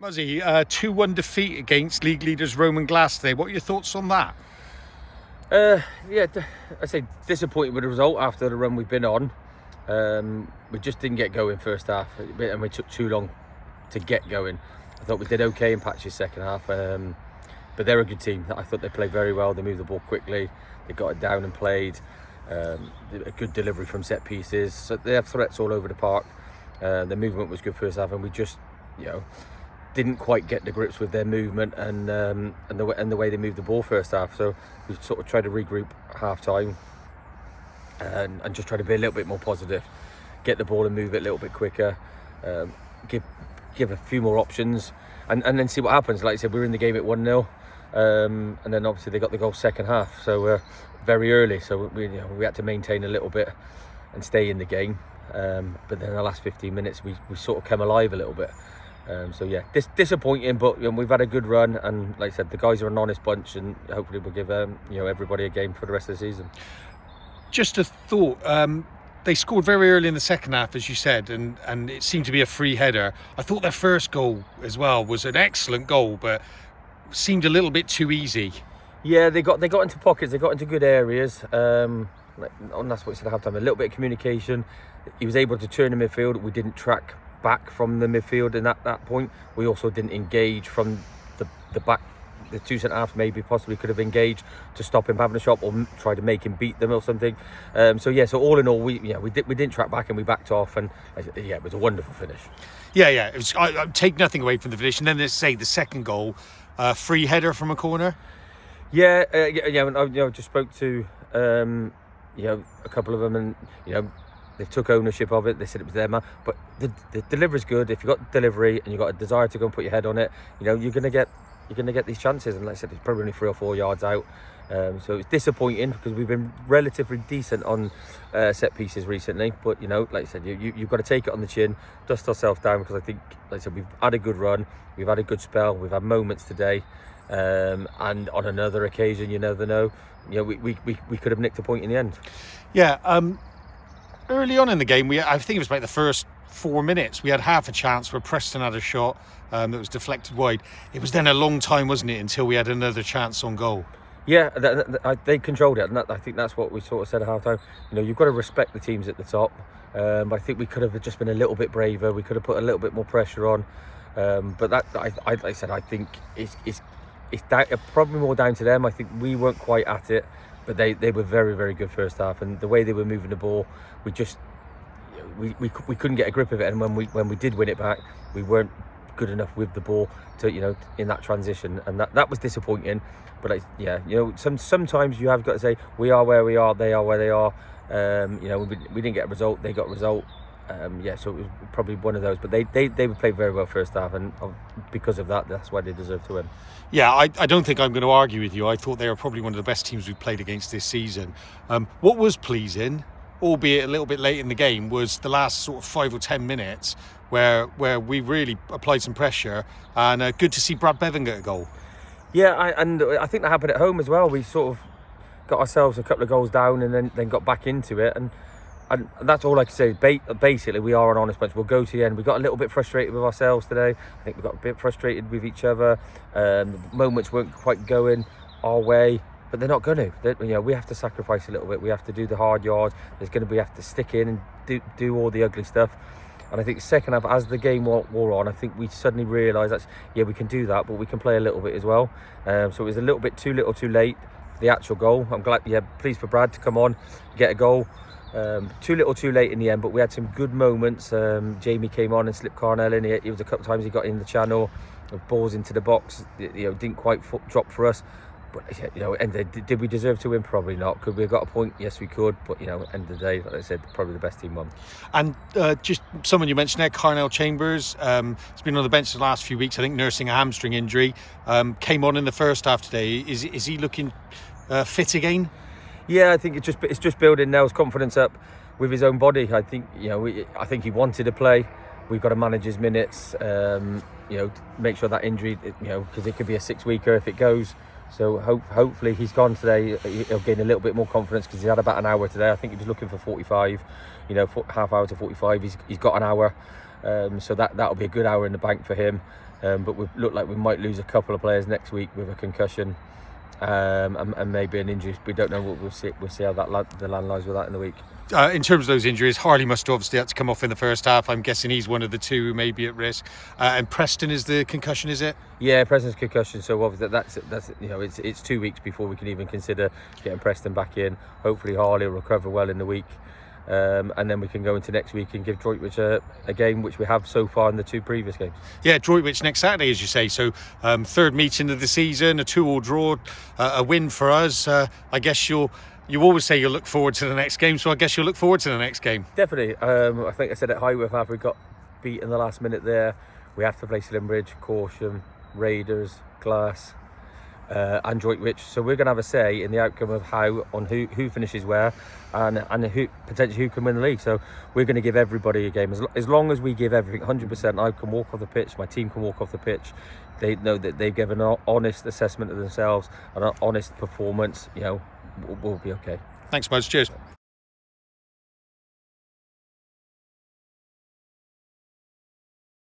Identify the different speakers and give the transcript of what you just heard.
Speaker 1: Muzzy, 2-1 defeat against league leaders Roman Glass today. What are your thoughts on that?
Speaker 2: I say disappointed with the result after the run we've been on. We just didn't get going first half, and we took too long to get going. I thought we did okay in patches second half, but they're a good team. I thought they played very well. They moved the ball quickly. They got it down and played. A good delivery from set pieces. So they have threats all over the park. The movement was good first half, and we just, didn't quite get the grips with their movement and the way they moved the ball first half. So we sort of tried to regroup half time and just try to be a little bit more positive, get the ball and move it a little bit quicker, give a few more options, and then see what happens. Like I said, we were in the game at 1-0, and then obviously they got the goal second half, so very early. So we had to maintain a little bit and stay in the game. But then in the last 15 minutes, we sort of came alive a little bit. Disappointing, but we've had a good run, and like I said, the guys are an honest bunch, and hopefully we'll give everybody a game for the rest of the season.
Speaker 1: Just a thought, they scored very early in the second half, as you said, and it seemed to be a free header. I thought their first goal as well was an excellent goal, but seemed a little bit too easy.
Speaker 2: Yeah, they got into pockets, they got into good areas, and that's what he said at half time. A little bit of communication. He was able to turn in midfield. We didn't track back from the midfield in that point. We also didn't engage from the back. The two centre halves maybe possibly could have engaged to stop him having a shot or try to make him beat them or something. So all in all, we didn't track back and we backed off, and it was a wonderful finish.
Speaker 1: It was. I take nothing away from the finish, and then let's say the second goal, free header from a corner.
Speaker 2: I just spoke to a couple of them, and they took ownership of it. They said it was their man, but the delivery's good. If you've got delivery and you've got a desire to go and put your head on it, you're gonna get these chances. And like I said, it's probably only 3 or 4 yards out. So it's disappointing because we've been relatively decent on set pieces recently. But like I said, you've got to take it on the chin, dust ourselves down, because I think, like I said, we've had a good run, we've had a good spell, we've had moments today, and on another occasion, you never know. We could have nicked a point in the end.
Speaker 1: Early on in the game, I think it was about the first 4 minutes, we had half a chance where Preston had a shot that was deflected wide. It was then a long time, wasn't it, until we had another chance on goal.
Speaker 2: Yeah, they controlled it, and I think that's what we sort of said at half time. You've got to respect the teams at the top. I think we could have just been a little bit braver. We could have put a little bit more pressure on. But that, like I said, I think it's probably more down to them. I think we weren't quite at it, but they were very, very good first half, and the way they were moving the ball, we just we couldn't get a grip of it. And when we did win it back, we weren't good enough with the ball to in that transition, and that was disappointing. But sometimes you have got to say, we are where we are, they are where they are. We didn't get a result, they got a result. So it was probably one of those, but they played very well first half, and because of that, that's why they deserve to win.
Speaker 1: I don't think I'm going to argue with you. I thought they were probably one of the best teams we've played against this season. What was pleasing, albeit a little bit late in the game, was the last sort of 5 or 10 minutes where we really applied some pressure, and good to see Brad Bevan get a goal.
Speaker 2: And I think that happened at home as well. We sort of got ourselves a couple of goals down and then got back into it, and that's all I can say. Basically, we are an honest bunch. We'll go to the end. We got a little bit frustrated with ourselves today. I think we got a bit frustrated with each other. Moments weren't quite going our way, but they're not going to. We have to sacrifice a little bit. We have to do the hard yards. We have to stick in and do all the ugly stuff. And I think second half, as the game wore on, I think we suddenly realised that we can do that, but we can play a little bit as well. So it was a little bit too little, too late. The actual goal. I'm glad. Pleased for Brad to come on, get a goal. Too little, too late in the end, but we had some good moments. Jamie came on and slipped Carnell in. It was a couple of times he got in the channel, balls into the box. Didn't quite drop for us. But and did we deserve to win? Probably not. Could we have got a point? Yes, we could. But end of the day, like I said, probably the best team won.
Speaker 1: And just someone you mentioned there, Carnell Chambers, has been on the bench the last few weeks. I think nursing a hamstring injury. Came on in the first half today. Is he looking fit again?
Speaker 2: Yeah, I think it's just building Nell's confidence up with his own body. I think I think he wanted to play. We've got to manage his minutes. Make sure that injury, because it could be a 6-weeker if it goes. So hopefully he's gone today. He'll gain a little bit more confidence because he had about an hour today. I think he was looking for 45. Half hour to 45. He's got an hour. So that'll be a good hour in the bank for him. but we look like we might lose a couple of players next week with a concussion. And maybe an injury. We don't know. We'll see how the land lies with that in the week.
Speaker 1: In terms of those injuries, Harley must obviously have to come off in the first half. I'm guessing he's one of the two who may be at risk. And Preston is the concussion, is it?
Speaker 2: Yeah, Preston's concussion. So obviously that's it's 2 weeks before we can even consider getting Preston back in. Hopefully Harley will recover well in the week. And then we can go into next week and give Droitwich a game which we have so far in the 2 previous games.
Speaker 1: Yeah, Droitwich next Saturday, as you say. So third meeting of the season, a 2-2 draw, a win for us. I guess you always say you'll look forward to the next game, so I guess you'll look forward to the next game.
Speaker 2: Definitely. I think I said at Highworth after we got beat in the last minute there, we have to play Slimbridge, Corsham, Raiders, Glass, and Droitwich. So we're going to have a say in the outcome of who finishes where, and who potentially who can win the league. So we're going to give everybody a game. As long as we give everything 100%, I can walk off the pitch, my team can walk off the pitch. They know that they've given an honest assessment of themselves and an honest performance. We'll be okay.
Speaker 1: Thanks, Buzz. Cheers.